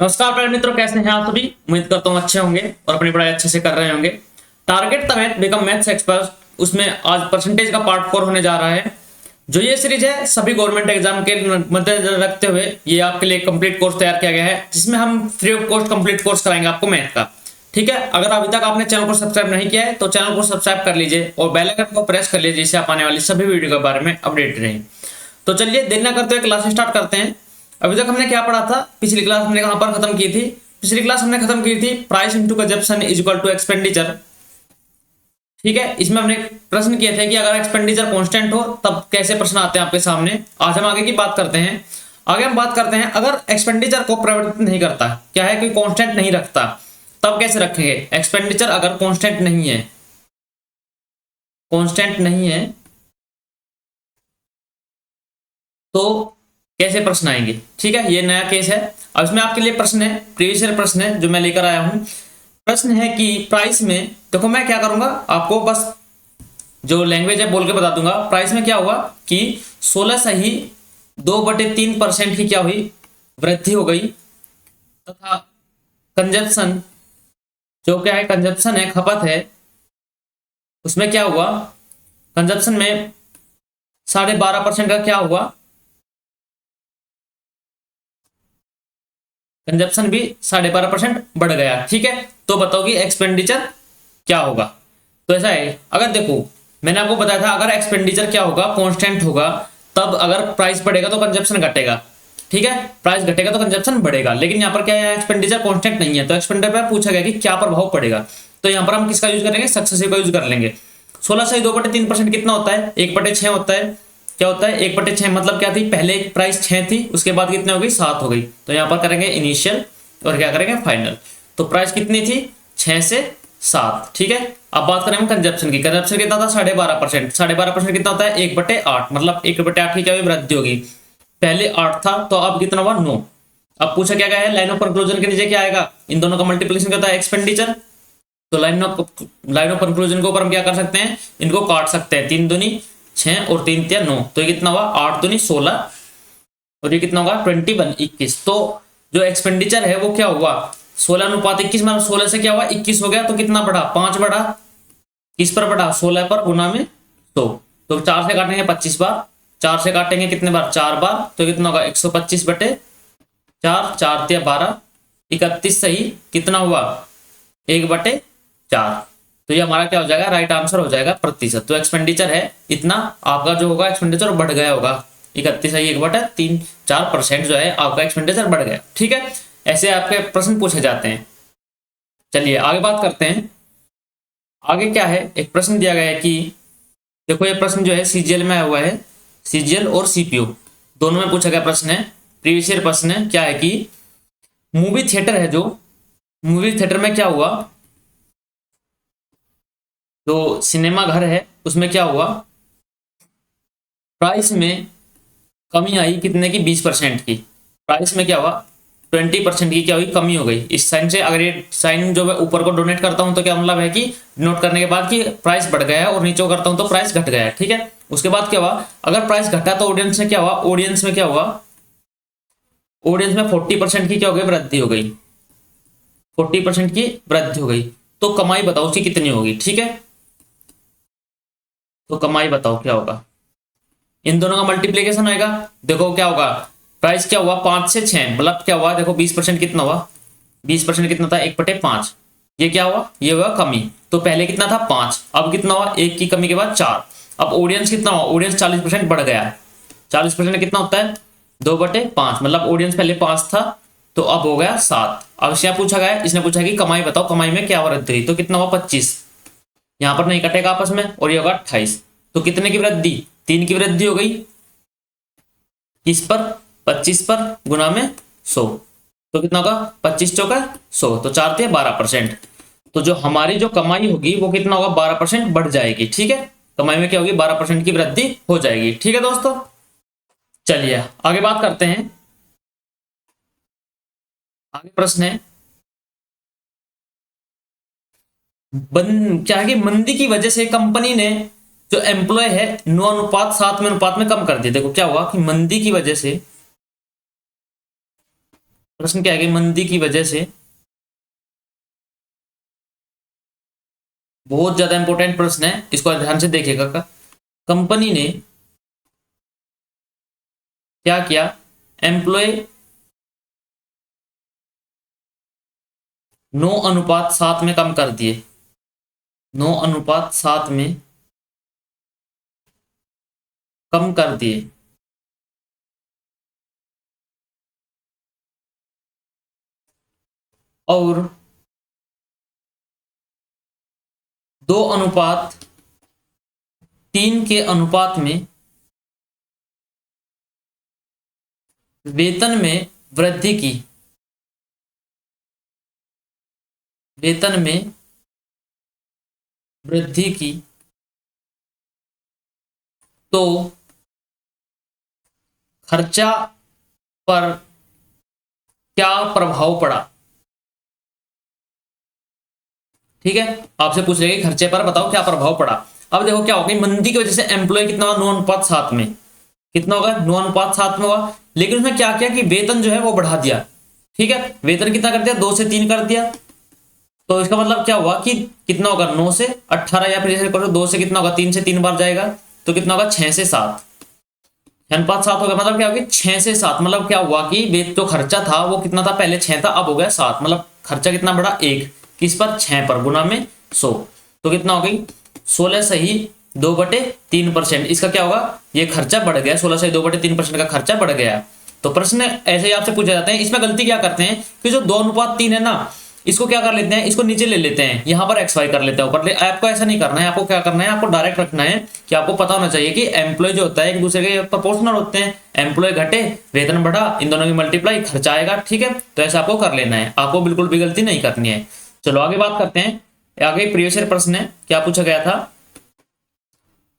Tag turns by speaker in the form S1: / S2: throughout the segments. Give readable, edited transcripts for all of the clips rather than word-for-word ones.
S1: नमस्कार प्यारे मित्रों, कैसे हैं आप सभी। उम्मीद करता हूँ अच्छे होंगे और अपनी पढ़ाई अच्छे से कर रहे होंगे। Target the math become maths expert, उसमें आज परसेंटेज का पार्ट 4 होने जा रहा है। जो ये सीरीज है सभी गवर्नमेंट एग्जाम के मद्देनजर रखते हुए ये आपके लिए कंप्लीट कोर्स तैयार किया गया है, जिसमें हम free of cost complete course कराएंगे आपको मैथ का। ठीक है, अगर अभी तक आपने चैनल को सब्सक्राइब नहीं किया है तो चैनल को सब्सक्राइब कर लीजिए और बेल आइकन को प्रेस कर लीजिए, जिससे आप आने वाली सभी वीडियो के बारे में अपडेट रहें। तो चलिए देर न करते हुए क्लास स्टार्ट करते हैं। अभी तक हमने क्या पढ़ा था, पिछली क्लास हमने कहां पर खत्म की थी। पिछली क्लास हमने खत्म की थी price into consumption is equal to expenditure. ठीक है, इसमें हमने प्रश्न किए थे कि अगर एक्सपेंडिचर कांस्टेंट हो तब कैसे प्रश्न आते हैं आपके सामने। आज हम आगे की बात करते हैं। आगे हम बात करते हैं अगर एक्सपेंडिचर को परिवर्तित नहीं करता, क्या है कि कांस्टेंट नहीं रखता, तब कैसे रखेंगे। एक्सपेंडिचर अगर कांस्टेंट नहीं है, कांस्टेंट नहीं है तो कैसे प्रश्न आएंगे। ठीक है, ये नया केस है। अब इसमें आपके लिए प्रश्न है, प्रीवियस ईयर प्रश्न है जो मैं लेकर आया हूं। प्रश्न है कि प्राइस में, देखो मैं क्या करूंगा आपको बस जो लैंग्वेज है बोल के बता दूंगा। प्राइस में क्या हुआ कि 16 से ही 2/3% की क्या हुई, वृद्धि हो गई, तथा कंजप्शन जो क्या है, कंजप्शन है, खपत है, उसमें क्या हुआ, कंजप्शन में 12.5% का क्या हुआ, कंजप्शन भी 12.5% बढ़ गया। ठीक है, तो बताओ कि एक्सपेंडिचर क्या होगा। तो ऐसा है, अगर देखो मैंने आपको बताया था अगर एक्सपेंडिचर क्या होगा, कांस्टेंट होगा, तब अगर प्राइस बढ़ेगा तो कंजप्शन घटेगा। ठीक है, प्राइस घटेगा तो कंजप्शन बढ़ेगा, लेकिन यहाँ पर क्या है, एक्सपेंडिचर कांस्टेंट नहीं है। तो एक्सपेंडिचर पर पूछा गया कि क्या प्रभाव पड़ेगा, तो यहाँ पर हम किसका यूज करेंगे, सक्सेसिव का यूज कर लेंगे। 16 से 2/3% कितना होता है, 1/6 होता है। क्या होता है 1/6, मतलब क्या थी, पहले प्राइस 6 थी, उसके बाद कितने हो गई, 7 हो गई। तो यहाँ पर करेंगे इनिशियल और क्या करेंगे, फाइनल। तो प्राइस कितनी थी, 6 से 7। ठीक है, अब बात करें हम कंजप्शन की। कंजप्शन कितना था, 12.5%। 12.5% कितना होता है, 1/8, मतलब 1/8 की क्या हुई, वृद्धि होगी। पहले 8 था तो अब कितना हुआ, 9। अब पूछा क्या गया है, लाइन ऑफ कंक्लूजन के नीचे क्या आएगा, इन दोनों का मल्टीप्लिकेशन क्या होता है, एक्सपेंडिचर। तो लाइन ऑफ कंक्लूजन के ऊपर हम क्या कर सकते हैं, इनको काट सकते हैं। 3 दूनी 6 और 3 तिया 9, तो ये कितना हुआ, 8 दूनी 16 और ये कितना होगा, 21 21। तो जो एक्सपेंडिचर है वो क्या हुआ, 16:21, मतलब 16 से क्या हुआ, 21 हो गया। तो कितना बढ़ा, 5 बढ़ा, किस पर बढ़ा, 16 पर, गुना में 100। तो 4 से काटेंगे 25 बार, 4 से काटेंगे कितने बार, 4 बार। तो कितना होगा, 125/4, 4 तिया 12, 31 सही कितना हुआ, 1/4। तो ये हमारा क्या हो जाएगा, राइट आंसर हो जाएगा प्रतिशत। तो एक्सपेंडिचर है इतना, आपका जो होगा एक्सपेंडिचर बढ़ गया होगा, 31 है 1/3-4% जो है आपका एक्सपेंडिचर बढ़ गया। ठीक है, ऐसे आपके प्रश्न पूछे जाते हैं। चलिए आगे बात करते हैं। आगे क्या है, एक प्रश्न दिया गया है कि देखो ये प्रश्न जो है सीजीएल में आया हुआ है, सीजीएल और सीपीयू दोनों में पूछा गया प्रश्न है, प्रीवियस ईयर प्रश्न है। क्या है कि मूवी थिएटर है, जो मूवी थिएटर में क्या हुआ, जो सिनेमा घर है उसमें क्या हुआ, प्राइस में कमी आई कितने की, 20% की। प्राइस में क्या हुआ, 20% की क्या हुई, कमी हो गई। इस साइन से, अगर ये साइन जो मैं ऊपर को डोनेट करता हूं तो क्या मतलब है कि नोट करने के बाद कि प्राइस बढ़ गया है, और नीचे को करता हूं तो प्राइस घट गया है। ठीक है, उसके बाद क्या हुआ, अगर प्राइस घटा तो ऑडियंस में क्या हुआ, ऑडियंस में क्या हुआ, ऑडियंस में 40% की क्या हो गई, वृद्धि हो गई। 40% की वृद्धि हो गई, तो कमाई बताओ उसकी कितनी होगी। ठीक है, तो कमाई बताओ क्या होगा, इन दोनों का मल्टीप्लीकेशन होगा। देखो क्या होगा, प्राइस क्या हुआ, 5 से 6, मतलब क्या हुआ, देखो 20% कितना हुआ, 20% कितना था, 1/5। ये क्या हुआ, ये हुआ कमी। तो पहले कितना था, 5, अब कितना हुआ, 1 की कमी के बाद 4। अब ऑडियंस कितना हुआ, ऑडियंस 40% बढ़ गया है। 40% कितना होता है, 2/5, मतलब ऑडियंस पहले 5 था तो अब हो गया 7। अब इससे पूछा गया है, इसने पूछा कि कमाई बताओ, कमाई में क्या वृद्धि हुई, तो कितना हुआ, 25। यहां पर नहीं कटेगा आपस में, और ये होगा 28। तो कितने की वृद्धि, 3 की वृद्धि हो गई, किस पर, 25 पर, गुना में 100। तो कितना होगा, 25 चौका 100, तो 4 थे 12%। तो जो हमारी जो कमाई होगी वो कितना होगा, 12% बढ़ जाएगी। ठीक है, कमाई में क्या होगी, 12% की वृद्धि हो जाएगी। ठीक है दोस्तों, चलिए आगे बात करते हैं। आगे प्रश्न है, क्या है कि मंदी की वजह से कंपनी ने जो एम्प्लॉय है 9:7 में अनुपात में कम कर दिया। देखो क्या हुआ कि मंदी की वजह से प्रश्न क्या है कि मंदी की वजह से, बहुत ज्यादा इंपॉर्टेंट प्रश्न है, इसको ध्यान से देखिएगा। कंपनी ने क्या किया, एम्प्लॉय 9:7 में कम कर दिए, 9:7 में कम कर दिए। और 2:3 के अनुपात में वेतन में वृद्धि की, वेतन में वृद्धि की, तो खर्चा पर क्या प्रभाव पड़ा। ठीक है, आपसे पूछ रहे खर्चे पर बताओ क्या प्रभाव पड़ा। अब देखो क्या होगा, मंदी की वजह से एम्प्लॉय कितना होगा, 9:7 में, कितना होगा 9:7 में होगा। लेकिन उसने क्या किया कि वेतन जो है वो बढ़ा दिया। ठीक है, वेतन कितना कर दिया, 2 से 3 कर दिया। तो इसका मतलब क्या हुआ कि कितना होगा, 9 से 18, या फिर जैसे करो 2 से कितना होगा, 3 से 3 बार जाएगा, तो कितना होगा 6 से 7, 6:7 होगा। मतलब क्या होगा, 6 से 7, मतलब क्या हुआ कि वेतन जो खर्चा था वो कितना था, पहले 6 था, अब हो गया 7। मतलब खर्चा कितना बढ़ा, 1 किस पर, 6 पर, गुना में 100, तो कितना हो गई 16 सही 2/3%। इसका क्या होगा, ये खर्चा बढ़ गया, 16 सही 2/3% का खर्चा बढ़ गया। तो प्रश्न ऐसे ही आपसे पूछे जाते हैं। इसमें गलती क्या करते हैं कि जो 2:3 है ना, इसको क्या कर लेते हैं, इसको नीचे ले लेते हैं, यहां पर XY कर लेते हैं ऊपर। आपको ऐसा नहीं करना है, आपको क्या करना है, आपको डायरेक्ट रखना है कि आपको पता होना चाहिए कि एम्प्लॉय जो होता है एक दूसरे के प्रोपोर्शनल होते हैं। एम्प्लॉय घटे, वेतन बढ़ा, इन दोनों की मल्टीप्लाई, खर्चा आएगा। ठीक है, तो ऐसा आपको कर लेना है, आपको बिल्कुल भी गलती नहीं करनी है। चलो आगे बात करते हैं। आगे प्रीवियस ईयर प्रश्न है, क्या पूछा गया था,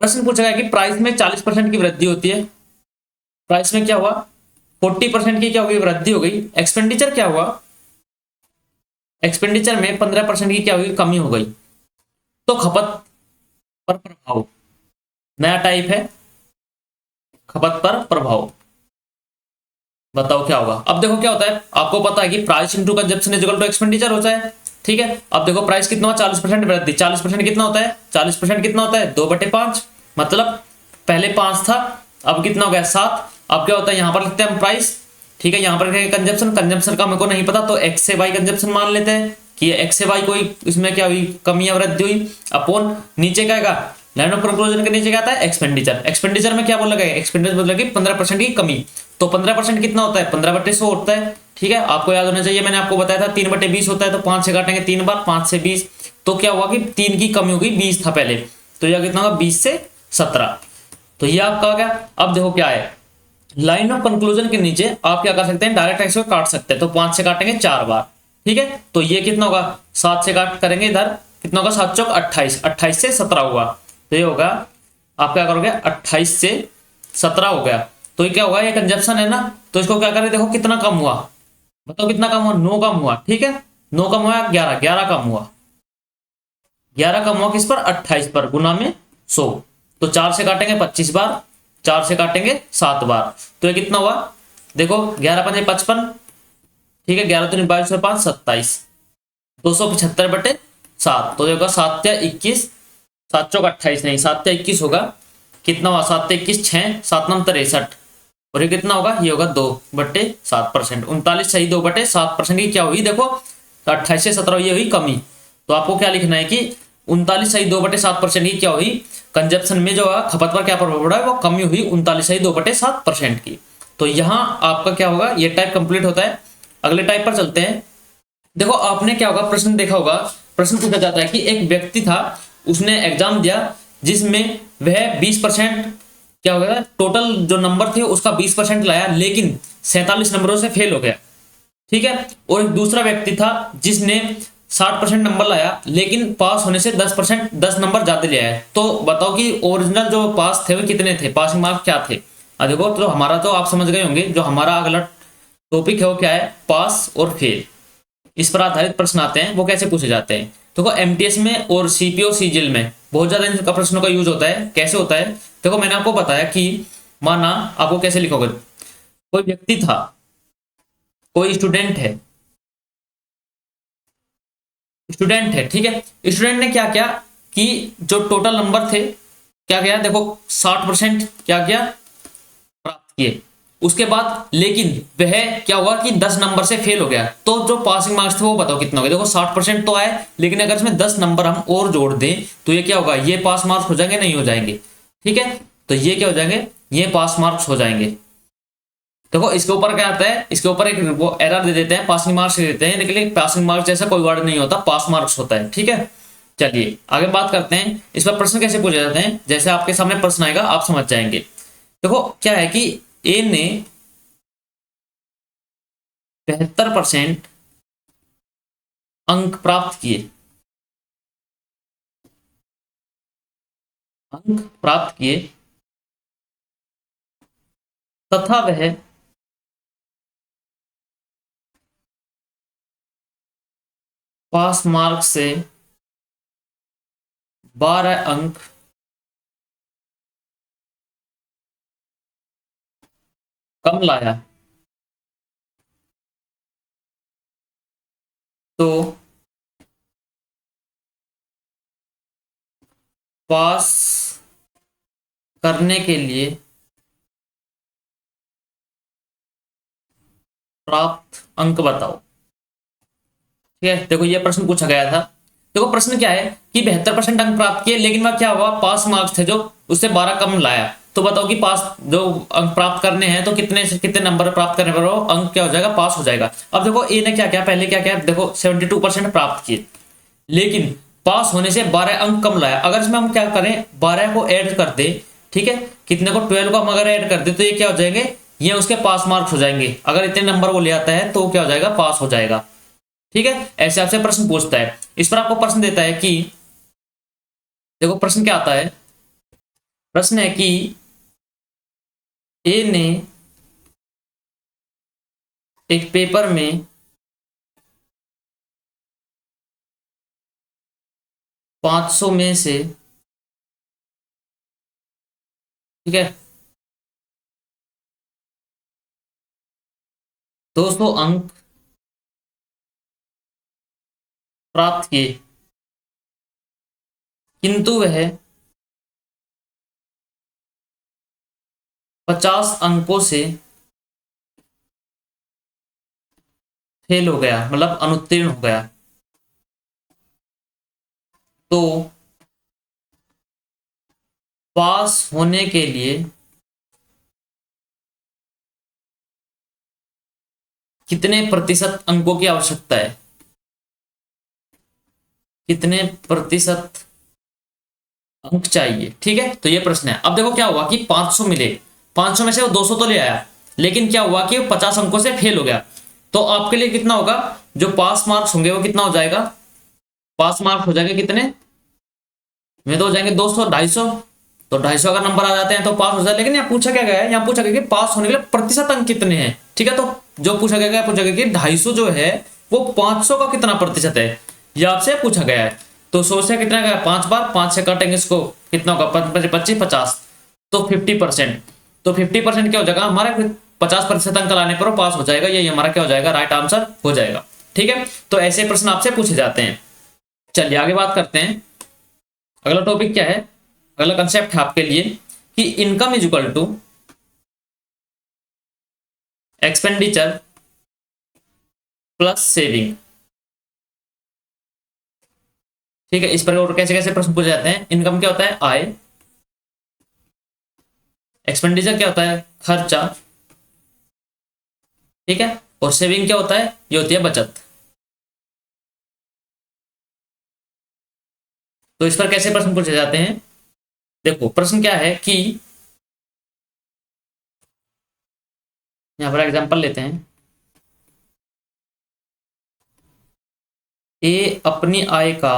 S1: प्रश्न पूछा गया कि प्राइस में 40% की वृद्धि होती है। प्राइस में क्या हुआ, 40% की क्या हो गई, वृद्धि हो गई। एक्सपेंडिचर क्या हुआ, एक्सपेंडिचर में 15% की क्या हो गई, कमी हो गई। तो खपत पर प्रभाव, नया टाइप है, खपत पर प्रभाव, बताओ क्या होगा। अब देखो क्या होता है, आपको पता है कि price into consumption is equal to expenditure होता है। ठीक है, अब देखो प्राइस कितना हुआ, 40% वृद्धि, 40% कितना होता है, 40% कितना होता है, 2/5। मतलब पहले 5 था, अब कितना हो गया 7। अब क्या होता है, यहां पर लिखते हैं हम प्राइस। ठीक है, यहां पर कंजप्शन, कंजप्शन का मेरे को नहीं पता, तो एक्स से वाई कंजप्शन मान लेते हैं कि एक्स से वाई कोई इसमें क्या हुई, कमी या वृद्धि हुई। अपॉन नीचे क्या आएगा, लाइन ऑफ कंक्लूजन के नीचे क्या आता है, एक्सपेंडिचर। एक्सपेंडिचर में क्या बोला गया, एक्सपेंडिचर मतलब कि 15% की कमी। तो 15% कितना होता है, 15/100 होता है। ठीक है, आपको याद होना चाहिए, मैंने आपको बताया था 3/20 होता है, तो 5 से काटेंगे 3 बार, 5 से 20, तो क्या हुआ कि 3 की कमी होगी, 20 था पहले, तो यह कितना होगा 20 से 17। तो ये आपका आ गया। अब देखो क्या है, लाइन ऑफ कंक्लूजन के नीचे आप क्या कर सकते हैं, डायरेक्ट एक्स को काट सकते हैं। तो 5 से काटेंगे 4 बार। ठीक है, तो ये कितना होगा, 7 से काट करेंगे इधर, कितना होगा 7 चौक 28, 28 से 17 हुआ, तो ये होगा आप क्या करोगे, 28 से 17 हो गया। तो ये क्या होगा, ये कंजप्शन है ना, तो इसको क्या करें, देखो कितना कम हुआ, बताओ कितना कम हुआ, 9 कम हुआ। ठीक है, 9 कम हुआ, 11, 11 कम हुआ, 11 कम हुआ किस पर, 28 पर, गुना में 100। तो 4 से काटेंगे 25 बार, 4 से काटेंगे 7 बार, तो ये कितना हुआ, देखो 11 5 55। ठीक है, 11 दूनी 22 5 27, 275/7, तो ये होगा 7 या 21, 7 चौक 28 नहीं, 7 या 21 होगा। कितना हुआ, 7 या 21 6, 7 9 63, और ये कितना होगा, ये होगा 2/7%। 39 सही 2/7% की क्या हुई, देखो 28 से 17 ये हुई कमी। तो आपको क्या लिखना है कि 39 सही 2/7% की क्या हुई, कंजप्शन में जो है खपत पर क्या प्रभाव पड़ा है, वो कमी हुई 39 सही 2/7% की। तो यहाँ आपका क्या होगा, ये टाइप कंप्लीट होता है। अगले टाइप पर चलते हैं। देखो आपने क्या होगा, प्रश्न देखा होगा, प्रश्न पूछा जाता है कि एक व्यक्ति था, उसने एग्जाम दिया जिसमें वह 20% क्या हो गया, टोटल जो नंबर थे उसका 20% लाया, लेकिन 47 नंबरों से फेल हो गया। ठीक है, और एक दूसरा व्यक्ति था जिसने 60% नंबर लाया, लेकिन पास होने से 10 नंबर ज्यादा ले आया। तो बताओ कि ओरिजिनल जो पास थे वो कितने थे, पासिंग मार्क्स क्या थे। देखो तो हमारा तो आप समझ गए होंगे, जो हमारा अगला टॉपिक है वो क्या है, पास और फेल। इस पर आधारित प्रश्न आते हैं, वो कैसे पूछे जाते हैं। देखो एमटीएस में और सीपीओ सीजीएल में बहुत ज्यादा इनका प्रश्नों का यूज होता है। कैसे होता है, देखो मैंने आपको बताया कि माना, आपको कैसे लिखोगे, कोई व्यक्ति था, कोई स्टूडेंट है, ठीक है। स्टूडेंट ने क्या किया कि जो टोटल नंबर थे, क्या किया देखो, 60% क्या किया, प्राप्त किए। उसके बाद लेकिन वह क्या हुआ कि 10 नंबर से फेल हो गया, तो जो पासिंग मार्क्स थे वो बताओ कितना हो गया। देखो 60% तो आए, लेकिन अगर इसमें 10 नंबर हम और जोड़ दें तो ये क्या होगा, ये पास मार्क्स हो जाएंगे, नहीं हो जाएंगे, ठीक है। तो ये क्या हो जाएंगे, ये पास मार्क्स हो जाएंगे। देखो इसके ऊपर क्या आता है, इसके ऊपर एक वो एरर दे देते हैं, पासिंग मार्क्स दे देते हैं, लेकिन पासिंग मार्क्स जैसा कोई वर्ड नहीं होता, पास मार्क्स होता है, ठीक है। चलिए आगे बात करते हैं, इस पर प्रश्न कैसे पूछे जाते हैं, जैसे आपके सामने प्रश्न आएगा आप समझ जाएंगे। देखो क्या है कि ए ने 72% अंक प्राप्त किए, तथा वह पास मार्क से 12 अंक कम लाया, तो पास करने के लिए प्राप्त अंक बताओ, ठीक है। देखो ये प्रश्न पूछा गया था। देखो प्रश्न क्या है कि 72% अंक प्राप्त किए, लेकिन वह क्या हुआ, पास मार्क्स थे जो उससे 12 कम लाया। तो बताओ कि पास जो अंक प्राप्त करने हैं तो कितने से कितने नंबर प्राप्त करने पर वो अंक क्या हो जाएगा, पास हो जाएगा। अब देखो ए ने क्या किया, पहले क्या किया, देखो 72% प्राप्त किए, लेकिन पास होने से 12 अंक कम लाया। अगर इसमें हम क्या करें, 12 को ऐड कर दे, ठीक है, कितने को, 12 को हम अगर ऐड कर दे तो ये क्या हो जाएंगे, ये उसके पास मार्क्स हो जाएंगे। अगर इतने नंबर वो ले आता है तो क्या हो जाएगा, पास हो जाएगा, ठीक है। ऐसे आपसे प्रश्न पूछता है। इस पर आपको प्रश्न देता है कि देखो प्रश्न क्या आता है, प्रश्न है कि ए ने एक पेपर में 500 में से, ठीक है, 200 अंक प्राप्त किए, किंतु वह 50 अंकों से फेल हो गया, मतलब अनुत्तीर्ण हो गया। तो पास होने के लिए कितने प्रतिशत अंकों की आवश्यकता है, कितने प्रतिशत अंक चाहिए, ठीक है। तो ये प्रश्न है। अब देखो क्या हुआ कि 500 मिले, 500 में से वो 200 तो ले आया, लेकिन क्या हुआ कि 50 अंकों से फेल हो गया। तो आपके लिए कितना होगा, जो पास मार्क्स होंगे वो कितना हो जाएगा, पास मार्क्स हो जाएंगे कितने में, तो हो जाएंगे 200, 250। तो 250 अगर नंबर आ जाते हैं तो पास हो जाए। लेकिन यहाँ पूछा क्या गया है, यहाँ पूछा गया कि पास होने के लिए प्रतिशत अंक कितने हैं, ठीक है। तो जो पूछा गया, पूछा गया कि 250 जो है वो 500 का कितना प्रतिशत है, ये आपसे पूछा गया है। तो 100 से कितना गया, 5 बार, 5 से काटेंगे इसको, कितना होगा, 25, 50, तो 50%। तो 50% क्या हो जाएगा हमारा, 50% अंक लाने पर वो पास हो जाएगा। ये हमारा क्या हो जाएगा, राइट आंसर हो जाएगा, ठीक है। तो ऐसे प्रश्न आपसे पूछे जाते हैं। चलिए आगे बात करते हैं। अगला टॉपिक क्या है, अगला कंसेप्ट है आपके लिए कि income is equal to expenditure plus saving, ठीक है। इस पर और कैसे कैसे प्रश्न पूछे जाते हैं। इनकम क्या होता है, आय, एक्सपेंडिचर क्या होता है, खर्चा, ठीक है, और सेविंग क्या होता है, ये होती है बचत। तो इस पर कैसे प्रश्न पूछे जाते हैं, देखो प्रश्न क्या है कि यहां पर एग्जांपल लेते हैं। ए अपनी आय का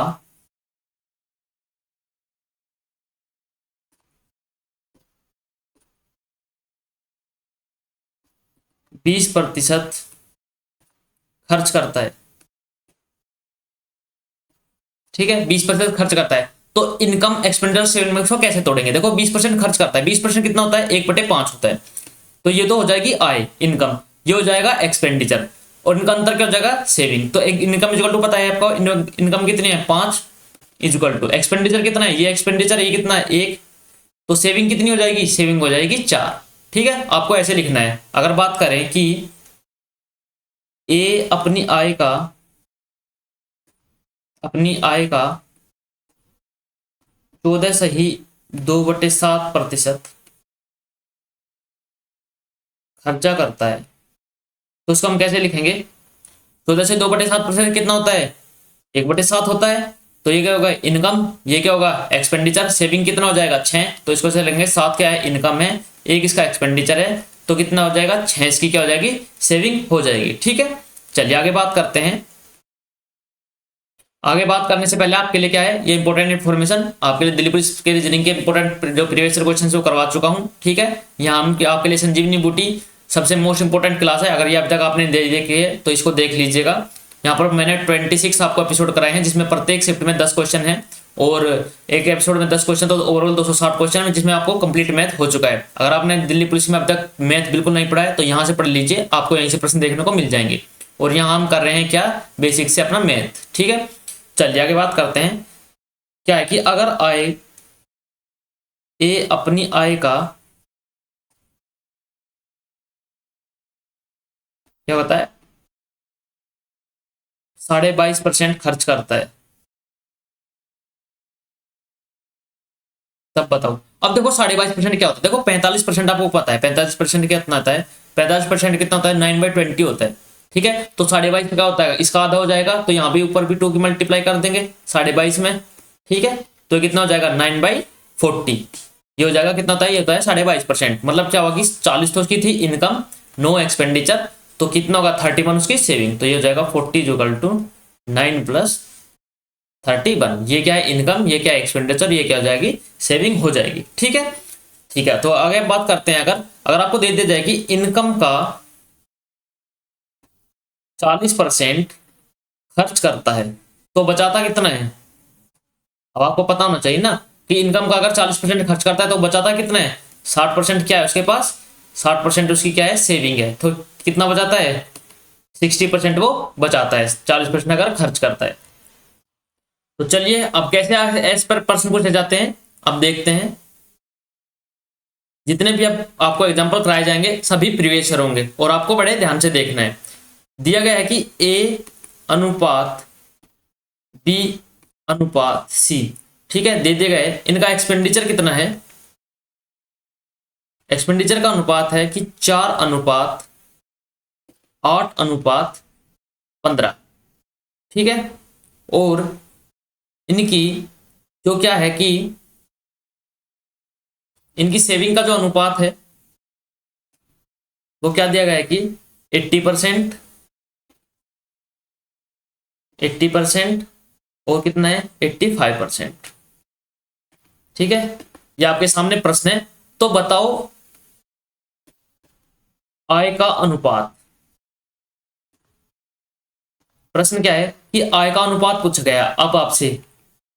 S1: 20% खर्च करता है, ठीक है, 20% खर्च करता है। तो इनकम एक्सपेंडिचर सेविंग में कैसे तोड़ेंगे, देखो 20% खर्च करता है, 20% कितना होता है, 1/5 होता है। तो ये तो हो जाएगी आय, इनकम, ये हो जाएगा एक्सपेंडिचर। और इनका अंतर क्या हो जाएगा, सेविंग। तो एक इनकम इक्वल टू पता है आपको, इनकम कितनी है 5 इक्वल टू एक्सपेंडिचर कितना है, ये एक्सपेंडिचर ये कितना है 1, तो सेविंग कितनी हो जाएगी, सेविंग हो जाएगी 4। ठीक है, आपको ऐसे लिखना है। अगर बात करें कि ए अपनी आय का 14.2/7% खर्चा करता है, तो उसको हम कैसे लिखेंगे, 14 से 2/7% कितना होता है, 1/7 होता है। तो ये क्या होगा, इनकम, ये क्या होगा एक्सपेंडिचर, सेविंग कितना हो जाएगा 6, तो इसको से लेंगे 7 क्या है इनकम है, 1 इसका एक्सपेंडिचर है, तो कितना हो जाएगा 6 इसकी क्या हो जाएगी, सेविंग हो जाएगी। ठीक है, चलिए आगे बात करते हैं। आगे बात करने से पहले आपके लिए क्या है, ये इंपॉर्टेंट इन्फॉर्मेशन आपके लिए दिल्ली पुलिस के रीजनिंग के इंपॉर्टेंट जो प्रीवियस क्वेश्चन वो करवा चुका हूँ। ठीक है, यहाँ हम आपके लिए संजीवनी बूटी सबसे मोस्ट इंपॉर्टेंट क्लास है, अगर ये अब तक आपने देखी है तो इसको देख लीजिएगा। यहाँ पर मैंने 26 आपको एपिसोड कराए हैं, जिसमें प्रत्येक शिफ्ट में 10 क्वेश्चन है, और एक एपिसोड में 10 क्वेश्चन, तो ओवरऑल 260 क्वेश्चन है, जिसमें आपको कंप्लीट मैथ हो चुका है। अगर आपने दिल्ली पुलिस में अब तक मैथ बिल्कुल नहीं पढ़ा है तो यहाँ से पढ़ लीजिए, आपको यहीं से प्रश्न देखने को मिल जाएंगे। और यहाँ हम कर रहे हैं क्या, बेसिक से अपना मैथ। ठीक है, चलिए आगे बात करते हैं। क्या है कि अगर आय ए अपनी आय का क्या होता है 22.5% खर्च करता है, तब बताओ। अब देखो 22.5% क्या होता है, देखो 45% आपको पता है, 45% कितना आता है, 45% कितना होता है 9/20 होता है। ठीक है, तो 22.5 क्या होता है, इसका आधा हो जाएगा, तो यहाँ भी ऊपर भी 2 की मल्टीप्लाई कर देंगे 22.5 में। ठीक है, तो कितना हो जाएगा 9/40, ये हो जाएगा कितना होता है, ये होता है 22.5%। मतलब क्या होगा कि 40 तो उसकी थी इनकम, नो एक्सपेंडिचर, तो कितना होगा 31 उसकी सेविंग, तो ये हो जाएगा 40 = 9 + 31। ये क्या है इनकम, ये क्या है एक्सपेंडिचर, ये क्या हो जाएगी सेविंग हो जाएगी। ठीक है, ठीक है, तो आगे बात करते हैं। अगर आपको दे दिया जाए कि इनकम का 40% खर्च करता है, तो बचाता कितना है। अब आपको पता होना चाहिए ना कि इनकम का अगर 40% खर्च करता है तो बचाता कितना है, 60% क्या है उसके पास, 60% उसकी क्या है सेविंग है, तो कितना बचाता है 60% वो बचाता है, 40% अगर खर्च करता है। तो चलिए अब कैसे एस पर प्रश्न पूछे जाते हैं, अब देखते हैं। जितने भी अब आपको एग्जांपल कराए जाएंगे सभी प्रीवियस ईयर होंगे, और आपको बड़े ध्यान से देखना है। दिया गया है कि A अनुपात B अनुपात C, ठीक है, दे दिया गया है। इनका एक्सपेंडिचर कितना है, एक्सपेंडिचर का अनुपात है कि 4:8:15। ठीक है, और इनकी जो क्या है कि इनकी सेविंग का जो अनुपात है वो क्या दिया गया है कि 80%, 80% और कितना है 85%। ठीक है, ये आपके सामने प्रश्न है। तो बताओ आय का अनुपात, प्रश्न क्या है कि आय का अनुपात पूछ गया अब आपसे,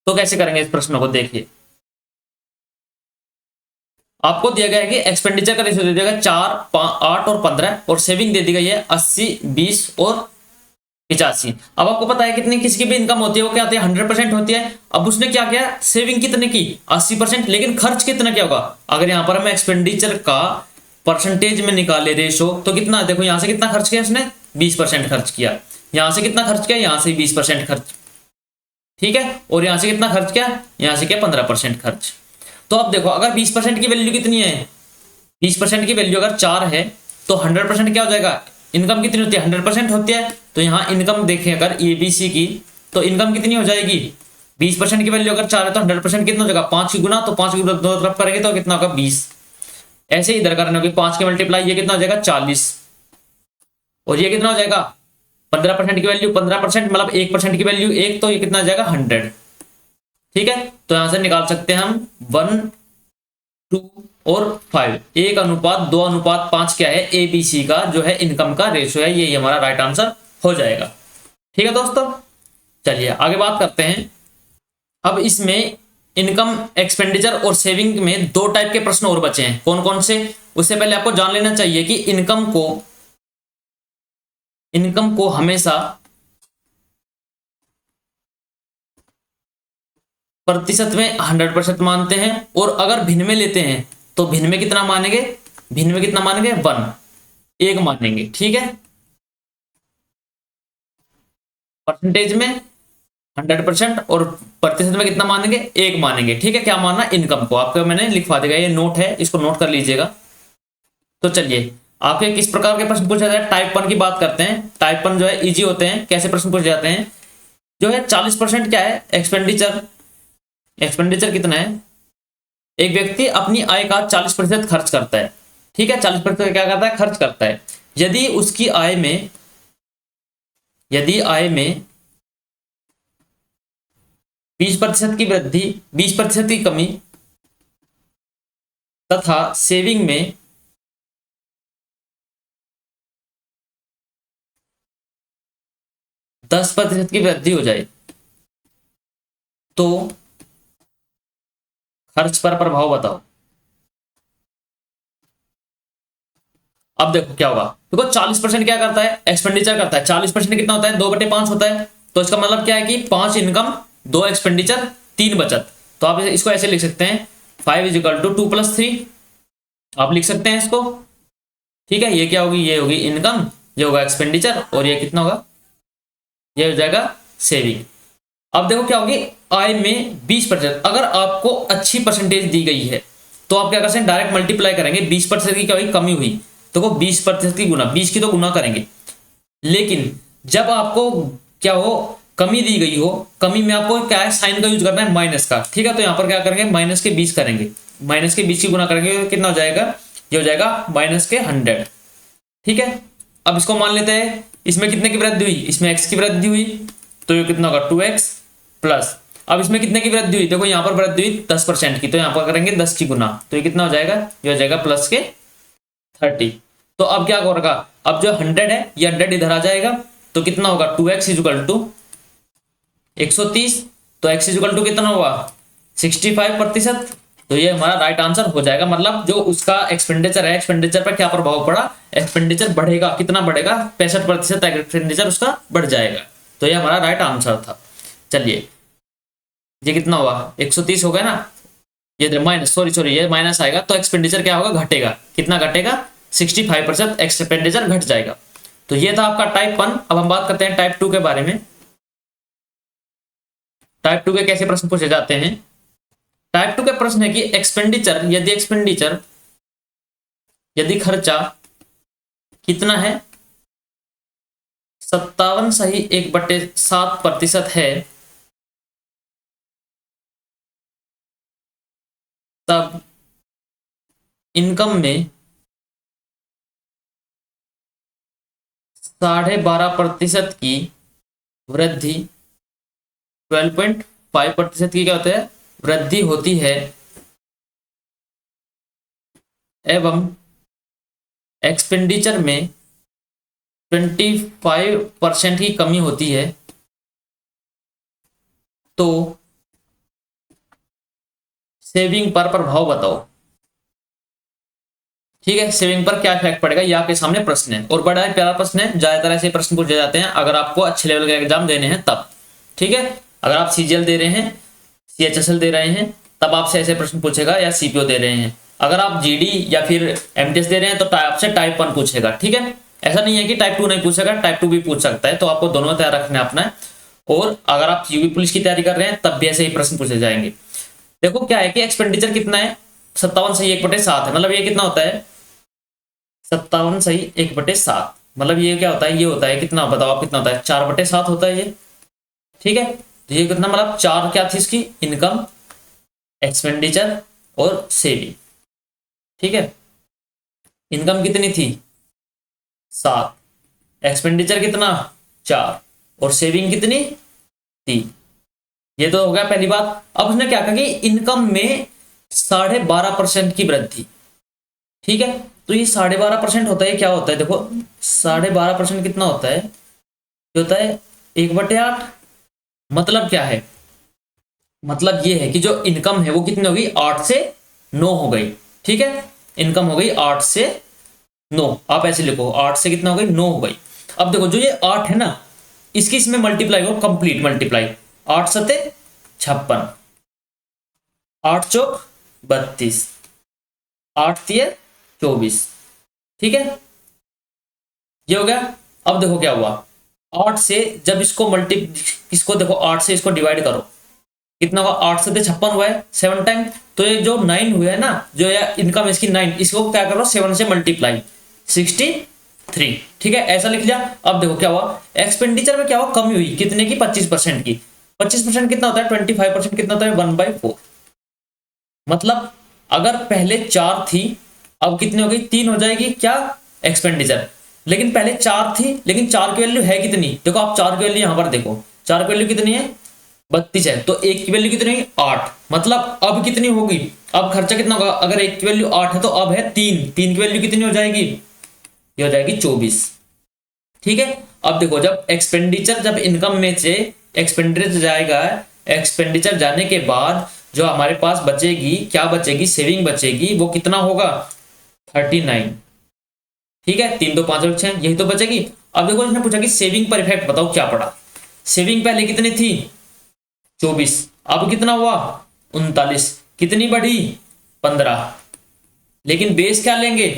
S1: तो कैसे करेंगे इस प्रश्न को। देखिए आपको दिया गया है कि एक्सपेंडिचर का रेशियो दे दिया गया 4, 8 और 15, और सेविंग दे दी गई है 80, 20 और 85। अब आपको पता है कितनी किसकी भी इनकम होती है वो क्या होती है 100% होती है। अब उसने क्या किया, सेविंग कितने की 80%, लेकिन खर्च कितना क्या होगा। अगर यहाँ पर हम एक्सपेंडिचर का परसेंटेज में निकाले रेशो, तो कितना, देखो यहाँ से कितना खर्च किया उसने 20% खर्च किया, यहाँ से कितना खर्च किया, यहाँ से 20% खर्च, ठीक है, और यहाँ से कितना खर्च किया, यहाँ से क्या 15% खर्च। तो अब देखो अगर 20% की वैल्यू कितनी है, 20% की वैल्यू अगर 4 है तो 100% क्या हो जाएगा, इनकम कितनी होती है 100% होती है। तो यहाँ इनकम देखें अगर ABC की, तो इनकम कितनी हो जाएगी 20% की वैल्यू अगर 4 है तो 100% कितना हो जाएगा 5 की गुना, तो 5 की गुना दोनों तरफ करेंगे तो कितना होगा 20। ऐसे इधर करने होगी 5 की मल्टीप्लाई, ये कितना हो जाएगा 40, और ये कितना हो जाएगा 15% की वैल्यू 15%, मतलब 1% की वैल्यू 1, तो ये कितना हो जाएगा 100। ठीक है, तो यहां से निकाल सकते हैं हम 1, 2 और 5, 1:2:5 क्या है ABC का जो है इनकम का रेशियो है, ये हमारा राइट आंसर हो जाएगा। ठीक है दोस्तों, चलिए आगे बात करते हैं। अब इसमें इनकम, एक्सपेंडिचर और सेविंग में 2 टाइप के प्रश्न और बचे हैं, कौन कौन से। उससे पहले आपको जान लेना चाहिए कि इनकम को इनकम को हमेशा प्रतिशत में 100% मानते हैं, और अगर भिन्न में लेते हैं तो भिन्न में कितना मानेंगे, भिन्न में कितना मानेंगे, 1 मानेंगे। ठीक है, परसेंटेज में 100% और प्रतिशत में कितना मानेंगे, 1 मानेंगे। ठीक है, क्या मानना, इनकम को। आपको मैंने लिखवा देगा, ये नोट है, इसको नोट कर लीजिएगा। तो चलिए, आपके किस प्रकार के प्रश्न पूछा जाए, टाइप 1 की बात करते हैं। टाइप 1 जो है इजी होते हैं। कैसे प्रश्न पूछे जाते हैं, जो है 40% क्या है, एक्सपेंडिचर। एक्सपेंडिचर कितना है, एक व्यक्ति अपनी आय का 40% खर्च करता है। ठीक है, 40% क्या करता है, खर्च करता है। यदि उसकी आय में, यदि आय में 20% की वृद्धि, 20% की कमी तथा सेविंग में 10% की वृद्धि हो जाए तो खर्च पर प्रभाव बताओ। अब देखो क्या होगा, देखो 40% क्या करता है, एक्सपेंडिचर करता है। 40% कितना होता है, 2/5 होता है। तो इसका मतलब क्या है कि 5 इनकम, 2 एक्सपेंडिचर, 3 बचत। तो आप इसको ऐसे लिख सकते हैं, 5 = 2 + 3, आप लिख सकते हैं इसको। ठीक है, ये क्या होगी, ये होगी इनकम, ये होगा एक्सपेंडिचर, और ये कितना होगा, ये हो जाएगा सेविंग। अब देखो क्या होगी, आय में 20%, अगर आपको अच्छी परसेंटेज दी गई है तो आप क्या कर सकते हैं, डायरेक्ट मल्टीप्लाई करेंगे। 20% की क्या हुई, कमी हुई, तो वो 20% की गुना, 20 की तो गुना करेंगे। लेकिन जब आपको क्या हो, कमी दी गई हो, कमी में आपको क्या है, साइन का यूज करना है, माइनस का। ठीक है, तो यहां पर क्या करेंगे, -20 करेंगे, -20 की गुना करेंगे, तो कितना हो जाएगा, ये हो जाएगा -100। ठीक है, अब इसको मान लेते हैं, इसमें कितने की वृद्धि हुई, इसमें x की वृद्धि हुई, तो ये कितना होगा, 2x प्लस, अब इसमें कितने की वृद्धि हुई, देखो यहाँ पर वृद्धि हुई 10% की, तो यहाँ पर करेंगे 10 की गुना, तो ये कितना हो जाएगा, ये हो जाएगा +30। तो अब क्या होगा, अब जो 100 है, ये 100 इधर आ जाएगा, तो कितना होगा, 2x = 130, तो x = कितना होगा, 65%। तो ये हमारा राइट आंसर हो जाएगा। मतलब जो उसका एक्सपेंडिचर है, एक्सपेंडिचर पर क्या प्रभाव पड़ा, एक्सपेंडिचर बढ़ेगा, कितना बढ़ेगा, 65% एक्सपेंडिचर उसका बढ़ जाएगा। तो ये हमारा राइट आंसर था। चलिए, ये कितना हुआ, 130 हो गया ना, ये माइनस, सॉरी ये माइनस आएगा, तो एक्सपेंडिचर क्या होगा, घटेगा, कितना घटेगा, 65% एक्सपेंडिचर घट जाएगा। तो ये था आपका टाइप 1। अब हम बात करते हैं टाइप 2 के बारे में। टाइप 2 के कैसे प्रश्न पूछे जाते हैं। टाइप 2 का प्रश्न है कि एक्सपेंडिचर, यदि खर्चा कितना है, 57.1/7% है, तब इनकम में 12.5% की वृद्धि, 12.5% की क्या होता है, वृद्धि होती है, एवं एक्सपेंडिचर में 25% की कमी होती है, तो सेविंग पर प्रभाव बताओ। ठीक है, सेविंग पर क्या इफेक्ट पड़ेगा, ये आपके सामने प्रश्न है, और बड़ा प्यारा प्रश्न है। ज्यादातर ऐसे प्रश्न पूछे जाते हैं अगर आपको अच्छे लेवल के एग्जाम देने हैं तब। ठीक है, अगर आप CGL दे रहे हैं, CHSL दे रहे हैं, तब आपसे ऐसे प्रश्न पूछेगा, या CPO दे रहे हैं। अगर आप GD या फिर MTS दे रहे हैं तो आपसे टाइप 1 पूछेगा। ठीक है, ऐसा नहीं है कि टाइप 2 नहीं पूछेगा, टाइप 2 भी पूछ सकता है। तो आपको दोनों तैयार रखना अपना है। और अगर आप यूपी पुलिस की तैयारी कर रहे हैं तब भी ऐसे ही प्रश्न पूछे जाएंगे। देखो क्या है कि एक्सपेंडिचर कितना है, 57/1/7 है। मतलब ये कितना होता है, 57/1/7। मतलब ये क्या होता है, ये होता है कितना, बताओ आप, कितना होता है, 4/7 होता है ये। ठीक है, तो ये कितना, मतलब 4 क्या थी इसकी, इनकम, एक्सपेंडिचर और सेविंग। ठीक है, इनकम कितनी थी, 7, एक्सपेंडिचर कितना, 4, और सेविंग कितनी, 3। ये तो हो गया पहली बात। अब उसने क्या कहा कि इनकम में 12.5% की वृद्धि। ठीक है, तो ये 12.5% होता है, क्या होता है, देखो 12.5% कितना होता है, ये होता है 1/8। मतलब क्या है, मतलब ये है कि जो इनकम है वो कितनी होगी, 8 से 9 हो गई। ठीक है, इनकम हो गई 8 से 9, आप ऐसे लिखो, 8 से कितना हो गई, 9 हो गई। अब देखो जो ये 8 है ना, इसकी इसमें मल्टीप्लाई हो, कंप्लीट मल्टीप्लाई। 8 सते 56, 8 चौक 32, 8 तिये 24, ठीक है, ये हो गया। अब देखो क्या हुआ, 8 से जब इसको देखो 8 से इसको डिवाइड करो, कितना हुआ, 8 से 56 हुआ है 7 टाइम। तो ये जो 9 हुआ है ना, जो इनकम इसकी 9, इसको क्या करो 7 से मल्टीप्लाई, 63, ठीक है, ऐसा लिख लिया। अब देखो क्या हुआ, एक्सपेंडिचर में क्या हुआ, कमी हुई, कितने की, 25% की। 25% कितना होता है, 25% कितना होता है, 1/4। मतलब अगर पहले 4 थी, अब कितनी हो गई, 3 हो जाएगी क्या, एक्सपेंडिचर। लेकिन पहले 4 थी, लेकिन 4 की वैल्यू है कितनी, देखो आप 4 की वैल्यू यहां पर देखो, 4 की वैल्यू कितनी है, 32 है, तो 1 की वैल्यू कितनी है, 8। मतलब अब कितनी होगी, अब खर्चा कितना होगा, अगर 1 की वैल्यू 8 है तो अब है 3, 3 की वैल्यू कितनी हो जाएगी, ये हो जाएगी 24, ठीक है। अब देखो जब एक्सपेंडिचर, जब इनकम में से एक्सपेंडिचर जाएगा, एक्सपेंडिचर जाने के बाद जो हमारे पास बचेगी, क्या बचेगी, सेविंग बचेगी, वो कितना होगा, 39, ठीक है, 3 2 5 और 6, यही तो बचेगी। अब देखो इसने पूछा कि सेविंग पर इफेक्ट बताओ क्या पड़ा। सेविंग पहले कितनी थी, 24, अब कितना हुआ, 39, कितनी बढ़ी, 15, लेकिन बेस क्या लेंगे,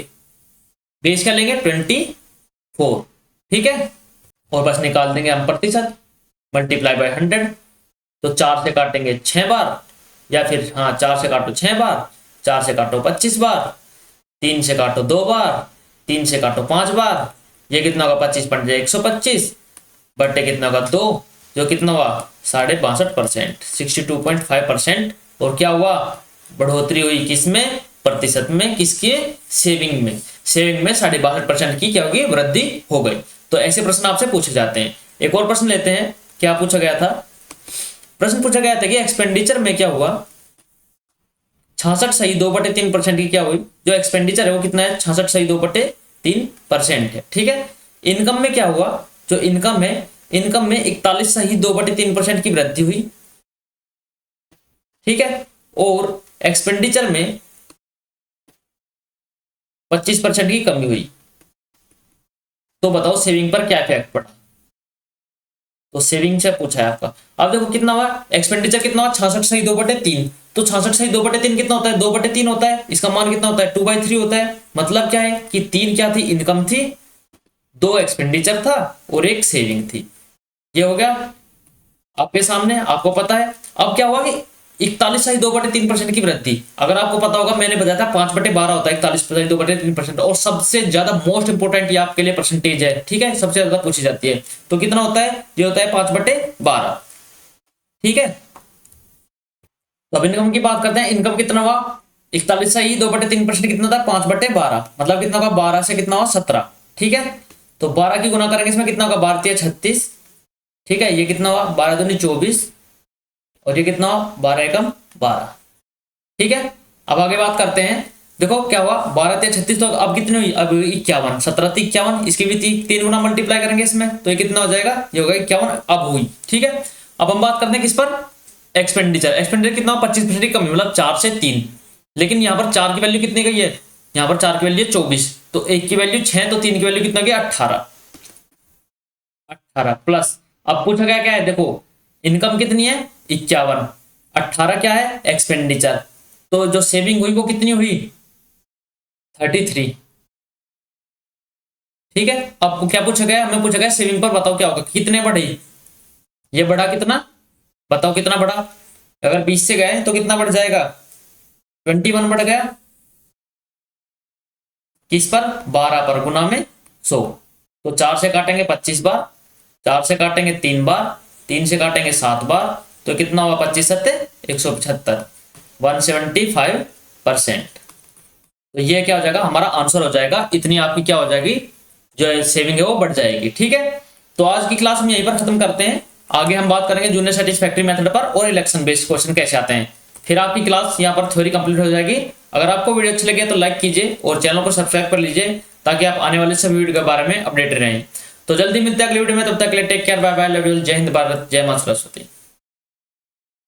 S1: बेस क्या लेंगे, 24, ठीक है, और बस निकाल देंगे हम प्रतिशत, मल्टीप्लाई बाय 100। तो 4 से काटेंगे 6 बार, या फिर हाँ 4 से काटो 6 बार, 4 से काटो 25 बार, 3 से काटो 2 बार, 3 से काटो 5 बार, ये कितना होगा, 25 पंजे 125, बटे कितना होगा 2, जो कितना हुआ 62.5%, 62.5%। और क्या हुआ, बढ़ोतरी हुई किसमें, प्रतिशत में, किसके, सेविंग में। सेविंग में 62.5% की क्या होगी, वृद्धि हो गई। तो ऐसे प्रश्न आपसे पूछे जाते हैं। एक और प्रश्न लेते हैं, क्या पूछा गया था, प्रश्न पूछा गया था कि एक्सपेंडिचर में क्या हुआ, 66 सही 2/3% की क्या हुई, जो एक्सपेंडिचर है वो कितना है, 66 सही 2/3% है, ठीक है। इनकम में क्या हुआ, जो इनकम है, इनकम में 41 सही 2/3% की वृद्धि हुई, ठीक है। और एक्सपेंडिचर में 25% की कमी हुई। तो बताओ सेविंग पर क्या इफेक्ट पड़ा। तो सेविंग से पूछा है आपका। अब देखो कितना हुआ, एक्सपेंडिचर कितना हुआ, 66 सही 2/3। तो 66 सही 2/3 कितना होता है, 2/3 होता है, इसका मान कितना होता है, 2/3 होता है। मतलब क्या है कि 3 क्या थी, इनकम थी, 2 एक्सपेंडिचर था और 1 सेविंग थी। ये हो गया आपके सामने, आपको पता है। अब क्या हुआ कि 41 सही 2/3% की वृद्धि, अगर आपको पता होगा मैंने बताया था 5/12 होता है 41 सही 2/3%। और सबसे ज्यादा मोस्ट इंपोर्टेंट ये आपके लिए परसेंटेज है, ठीक है, सबसे ज्यादा पूछी जाती है। तो कितना होता है, ये होता है 5/12, ठीक है। तो अब इनकम की बात करते हैं, इनकम कितना हुआ, 41 सही 2/3% कितना था, 5/12, मतलब कितना होगा, 12 से कितना हुआ, 17, ठीक है। तो 12 की गुना करेंगे, इसमें कितना होगा, 12 तिया 36, ठीक है, ये कितना हुआ, 12 दूनी 24, और ये कितना हुआ, 12 एकम 12, ठीक है। अब आगे बात करते हैं, देखो क्या हुआ, 12 तिया 36, तो अब कितनी हुई, अब 51, 17 × 51, इसकी भी 3 गुना मल्टीप्लाई करेंगे इसमें, तो ये कितना हो जाएगा, ये होगा 51, अब हुई, ठीक है। अब हम बात करते हैं किस पर, एक्सपेंडिचर। एक्सपेंडिचर कितना, 25% की कमी, मतलब 4 से 3। लेकिन यहाँ पर 4 की वैल्यू कितनी गई है, यहाँ पर 4 की वैल्यू 24, तो 1 की वैल्यू 6, तो 3 की वैल्यू कितना गया, 18 प्लस। अब पूछा गया क्या है, देखो इनकम कितनी है, 51, 18 क्या है, एक्सपेंडिचर। तो जो सेविंग हुई वो कितनी हुई, 33, ठीक है। अब क्या पूछा गया, हमें पूछा गया सेविंग पर बताओ क्या होगा, कितने बढ़ी, ये बढ़ा कितना, बताओ कितना बढ़ा। अगर 20 से गए तो कितना बढ़ जाएगा, 21 बढ़ गया, किस पर, 12 पर, गुना में 100। तो 4 से काटेंगे 25 बार, 4 से काटेंगे 3 बार, 3 से काटेंगे 7 बार, तो कितना हुआ, 25 सत्ते 175, 175%। तो ये क्या हो जाएगा, हमारा आंसर हो जाएगा, इतनी आपकी क्या हो जाएगी, जो सेविंग है वो बढ़ जाएगी, ठीक है। तो आज की क्लास में यहीं पर खत्म करते हैं। आगे हम बात करेंगे जूनियर सेटिस्फैक्टरी मेथड पर और इलेक्शन बेस्ड क्वेश्चन कैसे आते हैं। फिर आपकी क्लास यहाँ पर थ्योरी कंप्लीट हो जाएगी। अगर आपको वीडियो अच्छी लगे तो लाइक कीजिए और चैनल को सब्सक्राइब कर लीजिए, ताकि आप आने वाले सभी वीडियो के बारे में अपडेटेड रहें। तो जल्दी मिलते हैं अगले वीडियो में, तब तक के लिए take care, bye bye, love you, जय हिंद भारत, जय मां सरस्वती।